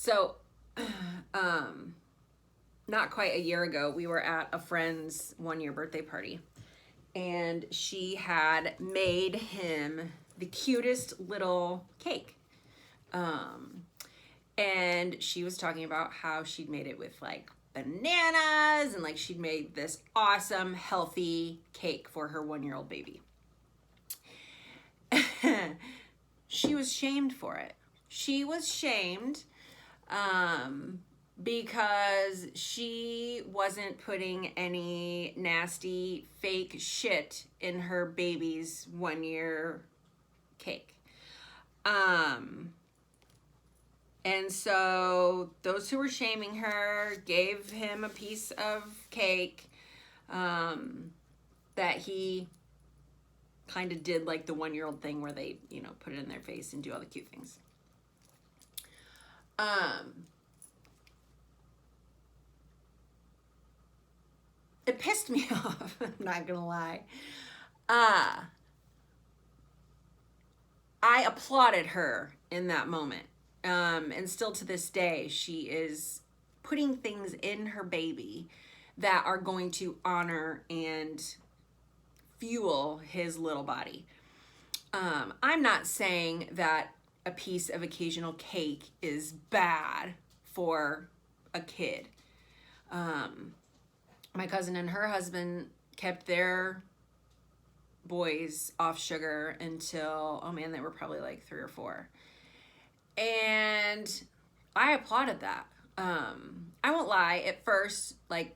So, not quite a year ago, we were at a friend's 1-year birthday party, and she had made him the cutest little cake. And she was talking about how she'd made it with like bananas, and like she'd made this awesome, healthy cake for her 1-year-old baby. She was shamed for it. She was shamed because she wasn't putting any nasty fake shit in her baby's 1-year cake. And so those who were shaming her gave him a piece of cake that he kind of did like the 1-year-old thing where they, you know, put it in their face and do all the cute things. It pissed me off, I'm not gonna lie. I applauded her in that moment. And still to this day, she is putting things in her baby that are going to honor and fuel his little body. I'm not saying that a piece of occasional cake is bad for a kid. My cousin and her husband kept their boys off sugar until, oh man, they were probably like 3 or 4. And I applauded that. I won't lie, at first, like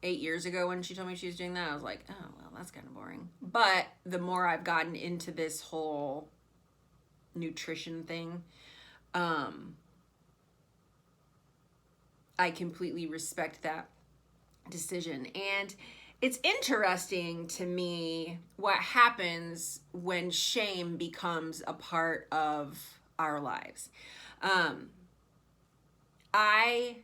8 years ago when she told me she was doing that, I was like, oh, well, that's kind of boring. But the more I've gotten into this whole nutrition thing, I completely respect that decision. And it's interesting to me what happens when shame becomes a part of our lives. I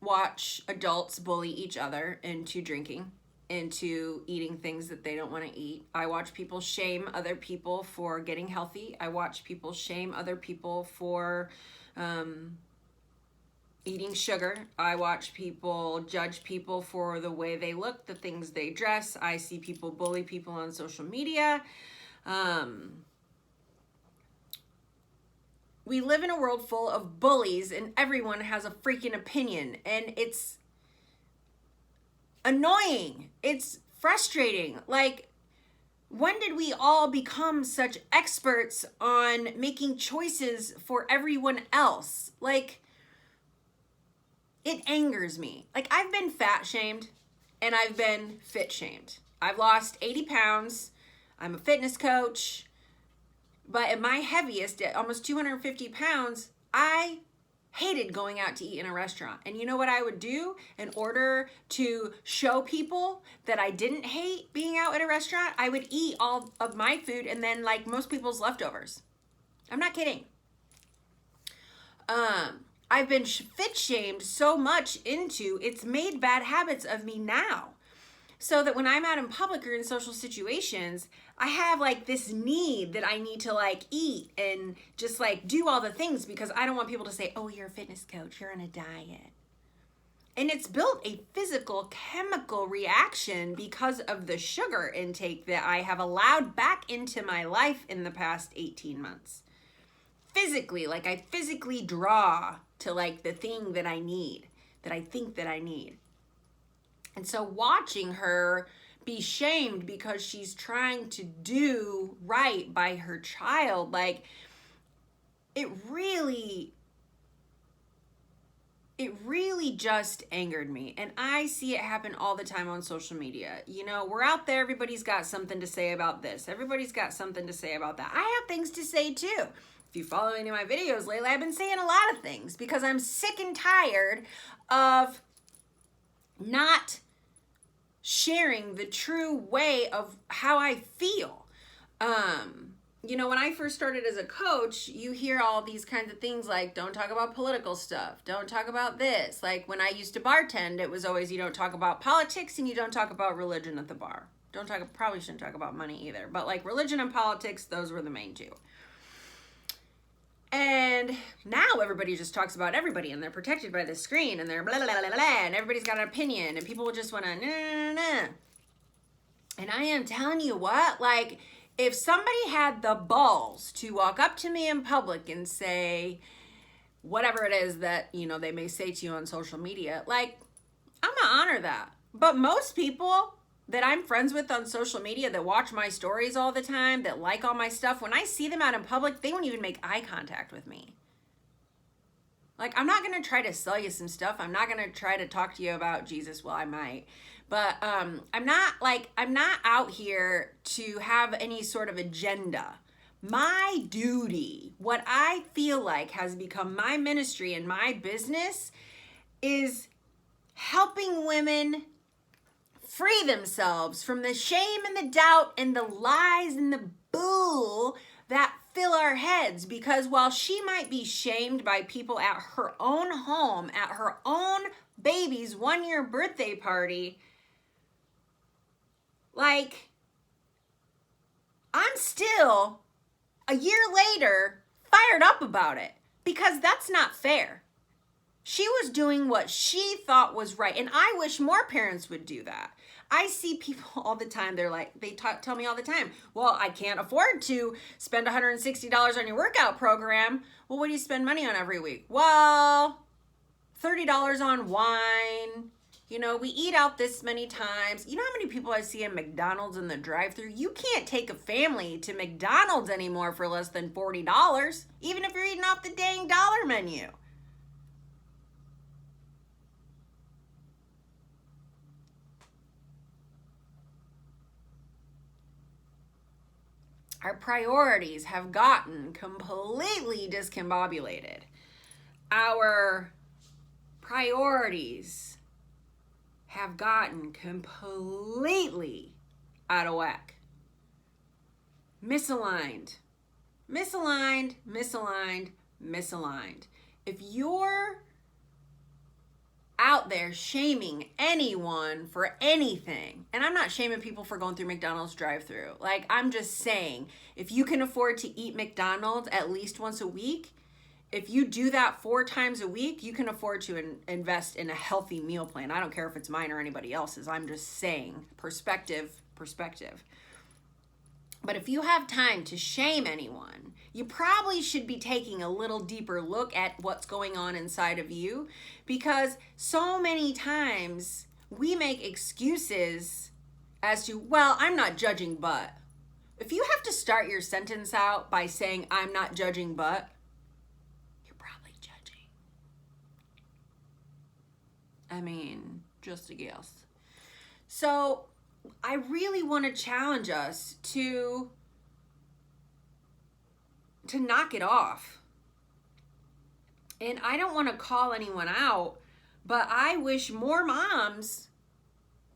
watch adults bully each other into drinking, into eating things that they don't want to eat. I watch people shame other people for getting healthy. I watch people shame other people for eating sugar. I watch people judge people for the way they look, the things they dress. I see people bully people on social media. We live in a world full of bullies, and everyone has a freaking opinion, and it's annoying. It's frustrating. Like, when did we all become such experts on making choices for everyone else? Like, it angers me. Like, I've been fat shamed and I've been fit shamed. I've lost 80 pounds. I'm a fitness coach. But at my heaviest, at almost 250 pounds, I hated going out to eat in a restaurant. And you know what I would do in order to show people that I didn't hate being out at a restaurant? I would eat all of my food and then like most people's leftovers. I'm not kidding. I've been fit shamed so much into it's made bad habits of me now. So that when I'm out in public or in social situations, I have like this need that I need to like eat and just like do all the things because I don't want people to say, oh, you're a fitness coach, you're on a diet. And it's built a physical chemical reaction because of the sugar intake that I have allowed back into my life in the past 18 months. Physically, like I physically draw to like the thing that I need, that I think that I need. And so watching her be shamed because she's trying to do right by her child, like it really just angered me. And I see it happen all the time on social media. You know, we're out there, everybody's got something to say about this. Everybody's got something to say about that. I have things to say too. If you follow any of my videos lately, I've been saying a lot of things because I'm sick and tired of not sharing the true way of how I feel. You know, when I first started as a coach, you hear all these kinds of things like, don't talk about political stuff. Don't talk about this. Like when I used to bartend, it was always, you don't talk about politics and you don't talk about religion at the bar. Probably shouldn't talk about money either. But like religion and politics, those were the main two. And And now everybody just talks about everybody, and they're protected by the screen, and they're blah, blah, blah, blah, blah, and everybody's got an opinion, and people just want to nah, nah, nah. And I am telling you what, like, if somebody had the balls to walk up to me in public and say whatever it is that, you know, they may say to you on social media, like, I'm gonna honor that. But most people that I'm friends with on social media that watch my stories all the time, that like all my stuff, when I see them out in public, they won't even make eye contact with me. Like, I'm not going to try to sell you some stuff. I'm not going to try to talk to you about Jesus. Well, I might. But I'm not out here to have any sort of agenda. My duty, what I feel like has become my ministry and my business, is helping women free themselves from the shame and the doubt and the lies and the bull that fill our heads. Because while she might be shamed by people at her own home, at her own baby's 1-year birthday party, like, I'm still, a year later, fired up about it, because that's not fair. She was doing what she thought was right. And I wish more parents would do that. I see people all the time. They're like, they tell me all the time, well, I can't afford to spend $160 on your workout program. Well, what do you spend money on every week? Well, $30 on wine. You know, we eat out this many times. You know how many people I see in McDonald's in the drive-thru? You can't take a family to McDonald's anymore for less than $40, even if you're eating off the dang dollar menu. Our priorities have gotten completely discombobulated. Our priorities have gotten completely out of whack. Misaligned. Misaligned, misaligned, misaligned. If you're out there shaming anyone for anything, and I'm not shaming people for going through McDonald's drive-thru, like, I'm just saying, if you can afford to eat McDonald's at least once a week, if you do that 4 times a week, you can afford to invest in a healthy meal plan. I don't care if it's mine or anybody else's. I'm just saying, perspective. But if you have time to shame anyone, you probably should be taking a little deeper look at what's going on inside of you, because so many times we make excuses as to, well, I'm not judging, but. If you have to start your sentence out by saying, I'm not judging, but, you're probably judging. I mean, just a guess. So I really want to challenge us to knock it off. And I don't want to call anyone out, but I wish more moms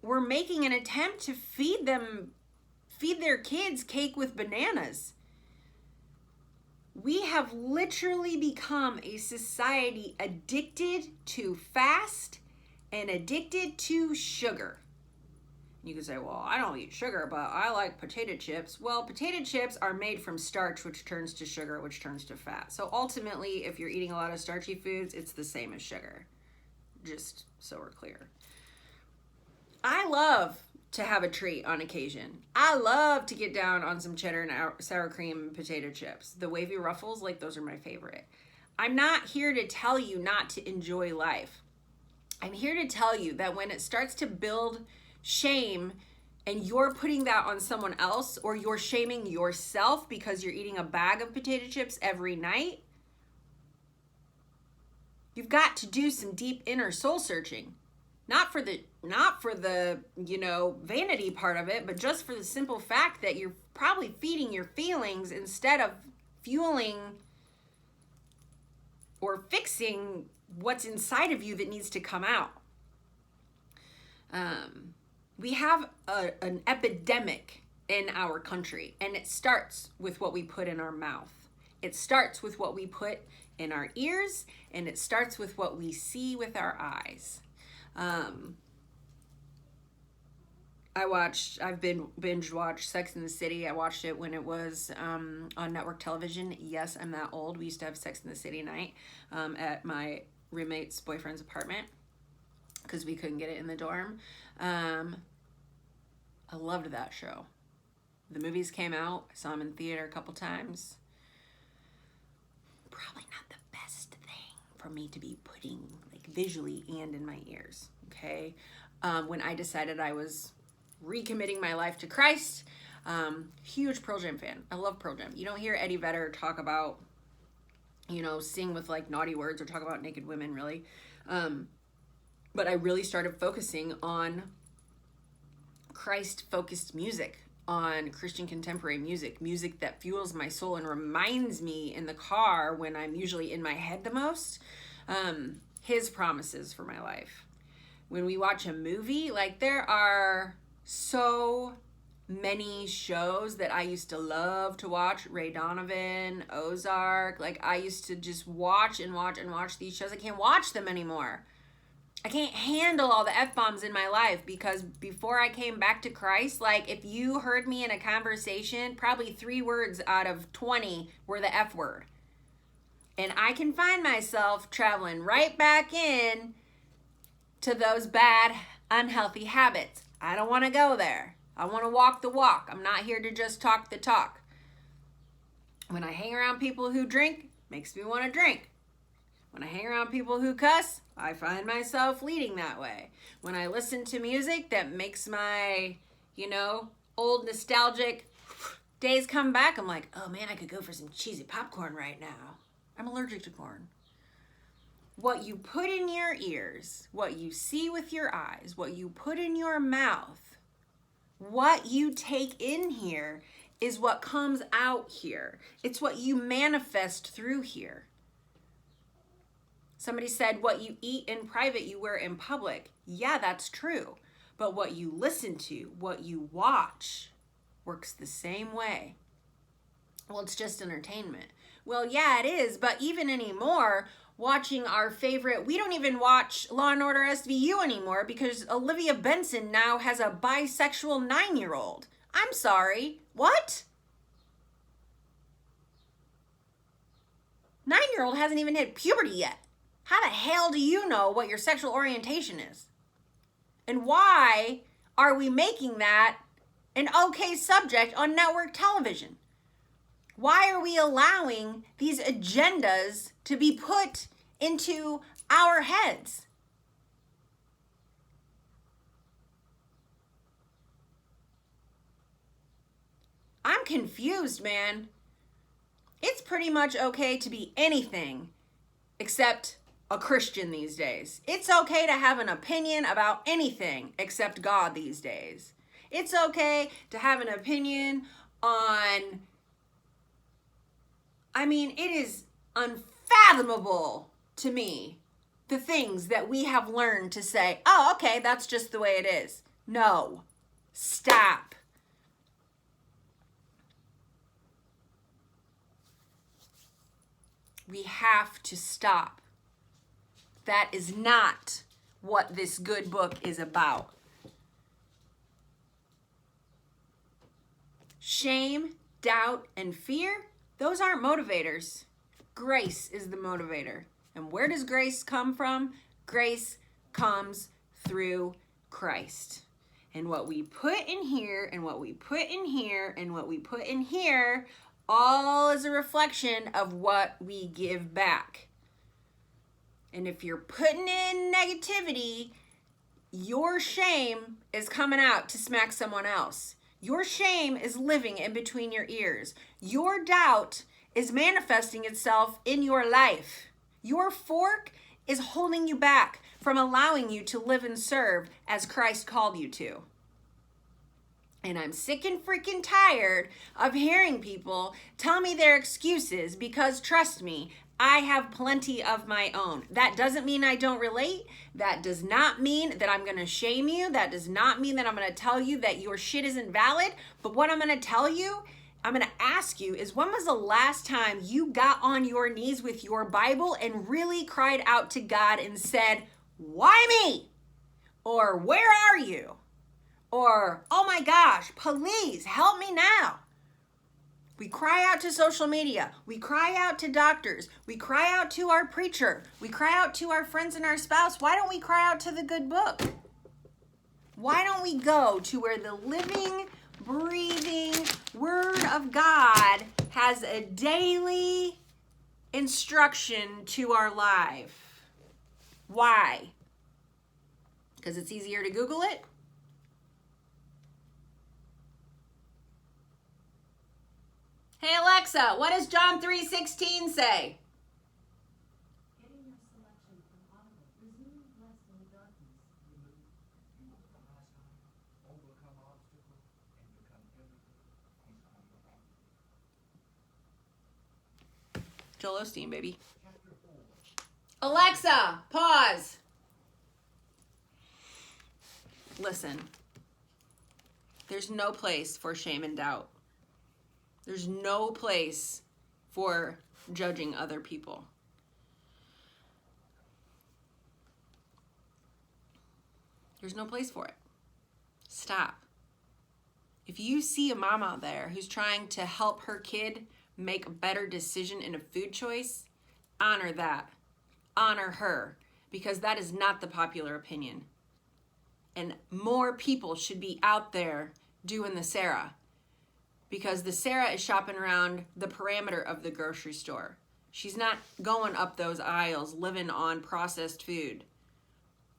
were making an attempt to feed their kids cake with bananas. We have literally become a society addicted to fast and addicted to sugar. You can say, well, I don't eat sugar, but I like potato chips. Well, potato chips are made from starch, which turns to sugar, which turns to fat. So ultimately, if you're eating a lot of starchy foods, it's the same as sugar. Just so we're clear. I love to have a treat on occasion. I love to get down on some cheddar and sour cream and potato chips. The wavy ruffles, like, those are my favorite. I'm not here to tell you not to enjoy life. I'm here to tell you that when it starts to build shame and you're putting that on someone else, or you're shaming yourself because you're eating a bag of potato chips every night, you've got to do some deep inner soul searching. Not for the, you know, vanity part of it, but just for the simple fact that you're probably feeding your feelings instead of fueling or fixing what's inside of you that needs to come out. We have an epidemic in our country, and it starts with what we put in our mouth. It starts with what we put in our ears, and it starts with what we see with our eyes. I've been binge watched Sex in the City. I watched it when it was on network television. Yes, I'm that old. We used to have Sex in the City night at my roommate's boyfriend's apartment because we couldn't get it in the dorm. I loved that show. The movies came out. I saw them in theater a couple times. Probably not the best thing for me to be putting like visually and in my ears. Okay. When I decided I was recommitting my life to Christ, huge Pearl Jam fan. I love Pearl Jam. You don't hear Eddie Vedder talk about, sing with like naughty words or talk about naked women really. But I really started focusing on Christ-focused music, on Christian contemporary music that fuels my soul and reminds me in the car when I'm usually in my head the most, his promises for my life. When we watch a movie, like there are so many shows that I used to love to watch. Ray Donovan, Ozark. Like I used to just watch and watch and watch these shows. I can't watch them anymore. I can't handle all the F-bombs in my life because before I came back to Christ, like if you heard me in a conversation, probably 3 words out of 20 were the F word. And I can find myself traveling right back in to those bad, unhealthy habits. I don't want to go there. I want to walk the walk. I'm not here to just talk the talk. When I hang around people who drink, makes me want to drink. When I hang around people who cuss, I find myself leading that way. When I listen to music that makes my, old nostalgic days come back, I'm like, oh man, I could go for some cheesy popcorn right now. I'm allergic to corn. What you put in your ears, what you see with your eyes, what you put in your mouth, what you take in here is what comes out here. It's what you manifest through here. Somebody said, what you eat in private, you wear in public. Yeah, that's true. But what you listen to, what you watch, works the same way. Well, it's just entertainment. Well, yeah, it is. But even anymore, watching our favorite, we don't even watch Law & Order SVU anymore because Olivia Benson now has a bisexual 9-year-old. I'm sorry. What? 9-year-old hasn't even hit puberty yet. How the hell do you know what your sexual orientation is? And why are we making that an okay subject on network television? Why are we allowing these agendas to be put into our heads? I'm confused, man. It's pretty much okay to be anything except a Christian these days. It's okay to have an opinion about anything except God these days. It's okay to have an opinion on, it is unfathomable to me, the things that we have learned to say, oh, okay, that's just the way it is. No, stop. We have to stop. That is not what this good book is about. Shame, doubt, and fear, those aren't motivators. Grace is the motivator. And where does grace come from? Grace comes through Christ. And what we put in here, and what we put in here, and what we put in here, all is a reflection of what we give back. And if you're putting in negativity, your shame is coming out to smack someone else. Your shame is living in between your ears. Your doubt is manifesting itself in your life. Your fork is holding you back from allowing you to live and serve as Christ called you to. And I'm sick and freaking tired of hearing people tell me their excuses because, trust me, I have plenty of my own. That doesn't mean I don't relate. That does not mean that I'm going to shame you. That does not mean that I'm going to tell you that your shit isn't valid. But what I'm going to tell you, I'm going to ask you is, when was the last time you got on your knees with your Bible and really cried out to God and said, why me? Or where are you? Or, oh my gosh, police, help me now. We cry out to social media. We cry out to doctors. We cry out to our preacher. We cry out to our friends and our spouse. Why don't we cry out to the good book? Why don't we go to where the living, breathing Word of God has a daily instruction to our life? Why? Because it's easier to Google it? Hey Alexa, what does John 3:16 say? Getting your selection from Audible. Resume blessed in the darkness. You overcome obstacles and become everything He's on your Joel Osteen, baby. Chapter 4. Alexa, pause. Listen, there's no place for shame and doubt. There's no place for judging other people. There's no place for it. Stop. If you see a mom out there who's trying to help her kid make a better decision in a food choice, honor that. Honor her, because that is not the popular opinion. And more people should be out there doing the Sarah, because the Sarah is shopping around the perimeter of the grocery store. She's not going up those aisles living on processed food.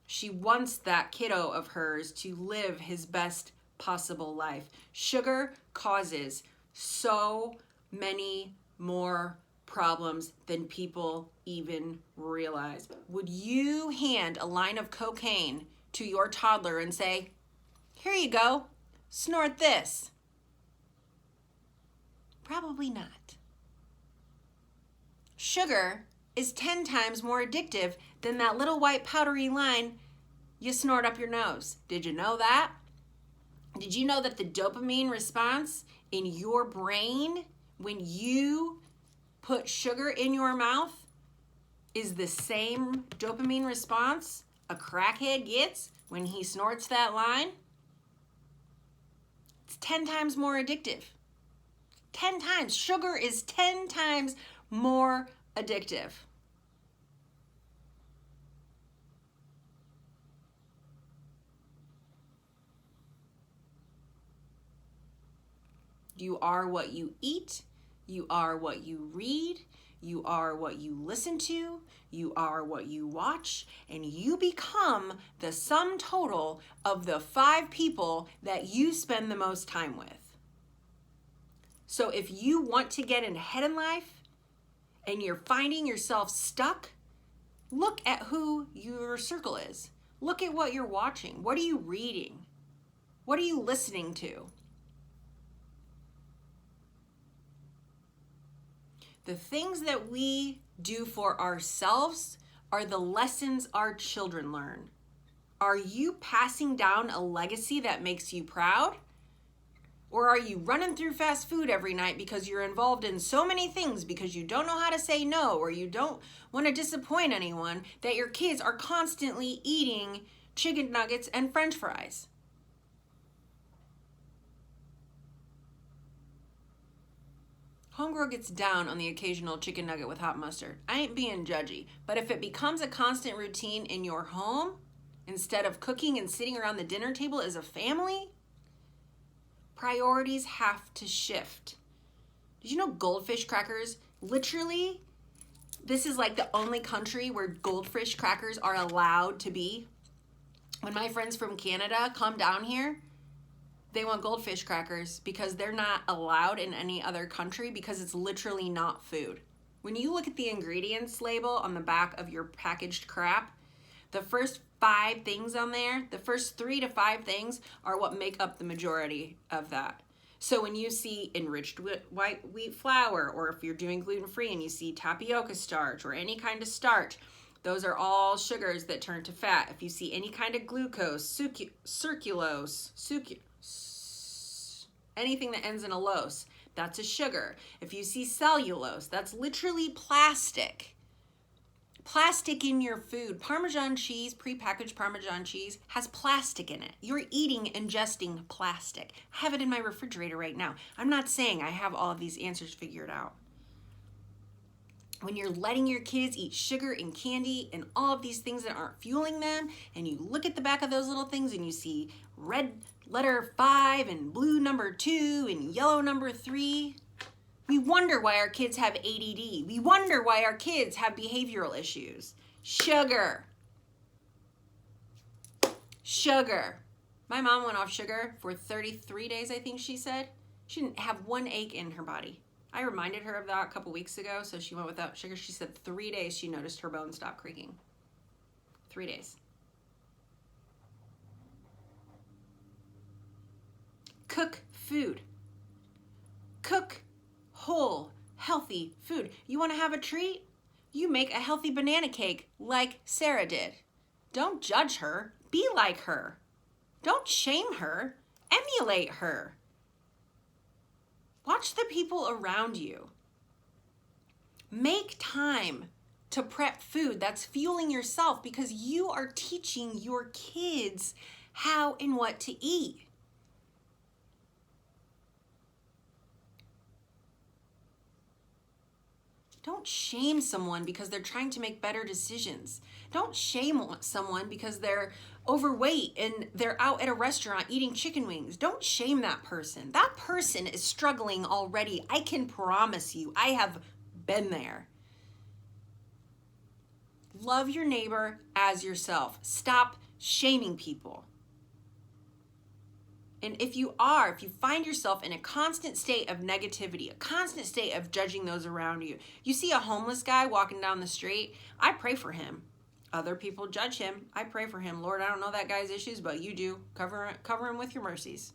She wants that kiddo of hers to live his best possible life. Sugar causes so many more problems than people even realize. Would you hand a line of cocaine to your toddler and say, here you go, snort this? Probably not. Sugar is 10 times more addictive than that little white powdery line you snort up your nose. Did you know that? Did you know that the dopamine response in your brain when you put sugar in your mouth is the same dopamine response a crackhead gets when he snorts that line? It's 10 times more addictive. 10 times. Sugar is 10 times more addictive. You are what you eat. You are what you read. You are what you listen to. You are what you watch. And you become the sum total of the 5 people that you spend the most time with. So if you want to get ahead in life and you're finding yourself stuck, look at who your circle is. Look at what you're watching. What are you reading? What are you listening to? The things that we do for ourselves are the lessons our children learn. Are you passing down a legacy that makes you proud? Or are you running through fast food every night because you're involved in so many things because you don't know how to say no, or you don't want to disappoint anyone, that your kids are constantly eating chicken nuggets and French fries? Homegirl gets down on the occasional chicken nugget with hot mustard. I ain't being judgy, but if it becomes a constant routine in your home, instead of cooking and sitting around the dinner table as a family, priorities have to shift. Did you know goldfish crackers, literally, this is like the only country where goldfish crackers are allowed to be? When my friends from Canada come down here, they want goldfish crackers because they're not allowed in any other country because it's literally not food. When you look at the ingredients label on the back of your packaged crap, the first 5 things on there, the first 3 to 5 things are what make up the majority of that. So when you see enriched white wheat flour, or if you're doing gluten-free and you see tapioca starch or any kind of starch, those are all sugars that turn to fat. If you see any kind of glucose, anything that ends in a lose, that's a sugar. If you see cellulose, that's literally plastic. Plastic in your food. Parmesan cheese, prepackaged Parmesan cheese, has plastic in it. You're ingesting plastic. I have it in my refrigerator right now. I'm not saying I have all of these answers figured out. When you're letting your kids eat sugar and candy and all of these things that aren't fueling them, and you look at the back of those little things and you see red letter 5 and blue number 2 and yellow number 3, we wonder why our kids have ADD. We wonder why our kids have behavioral issues. Sugar. Sugar. My mom went off sugar for 33 days, I think she said. She didn't have one ache in her body. I reminded her of that a couple weeks ago, so she went without sugar. She said 3 days she noticed her bones stop creaking. 3 days. Cook food. Cook whole, healthy food. You want to have a treat? You make a healthy banana cake like Sarah did. Don't judge her. Be like her. Don't shame her. Emulate her. Watch the people around you. Make time to prep food that's fueling yourself, because you are teaching your kids how and what to eat. Don't shame someone because they're trying to make better decisions. Don't shame someone because they're overweight and they're out at a restaurant eating chicken wings. Don't shame that person. That person is struggling already. I can promise you, I have been there. Love your neighbor as yourself. Stop shaming people. And if you find yourself in a constant state of negativity, a constant state of judging those around you, you see a homeless guy walking down the street, I pray for him. Other people judge him. I pray for him. Lord, I don't know that guy's issues, but you do. Cover him with your mercies.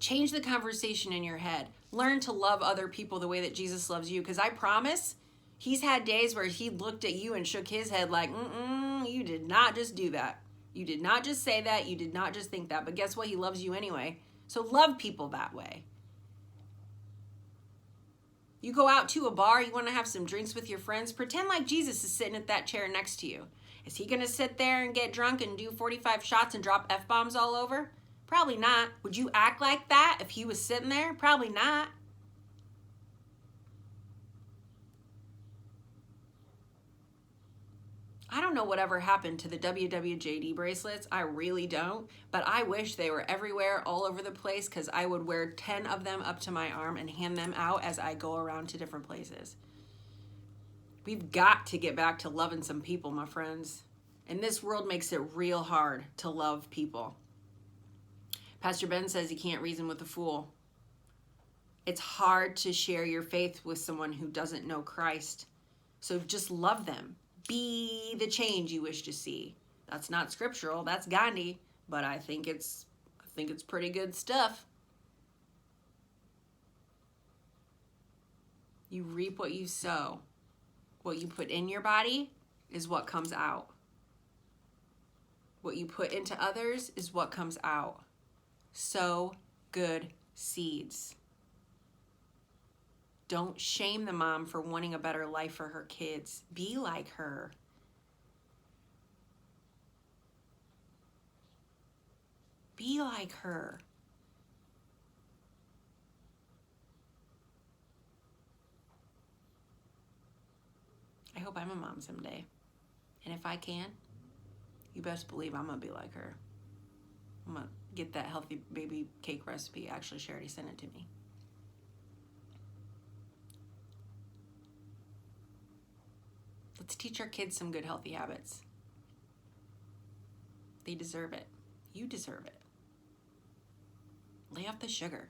Change the conversation in your head. Learn to love other people the way that Jesus loves you, because I promise he's had days where he looked at you and shook his head like, you did not just do that. You did not just say that. You did not just think that. But guess what? He loves you anyway. So love people that way. You go out to a bar, you want to have some drinks with your friends, pretend like Jesus is sitting at that chair next to you. Is he going to sit there and get drunk and do 45 shots and drop F-bombs all over? Probably not. Would you act like that if he was sitting there? Probably not. I don't know whatever happened to the WWJD bracelets. I really don't. But I wish they were everywhere, all over the place, because I would wear 10 of them up to my arm and hand them out as I go around to different places. We've got to get back to loving some people, my friends. And this world makes it real hard to love people. Pastor Ben says you can't reason with a fool. It's hard to share your faith with someone who doesn't know Christ. So just love them. Be the change you wish to see. That's not scriptural, that's Gandhi, but I think it's pretty good stuff. You reap what you sow. What you put in your body is what comes out. What you put into others is what comes out. Sow good seeds. Don't shame the mom for wanting a better life for her kids. Be like her. Be like her. I hope I'm a mom someday. And if I can, you best believe I'm going to be like her. I'm going to get that healthy baby cake recipe. Actually, she already sent it to me. Let's teach our kids some good, healthy habits. They deserve it. You deserve it. Lay off the sugar.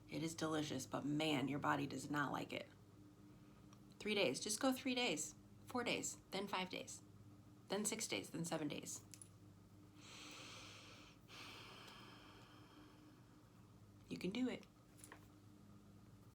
It is delicious, but man, your body does not like it. 3 days. Just go 3 days. 4 days. Then 5 days. Then 6 days. Then 7 days. You can do it.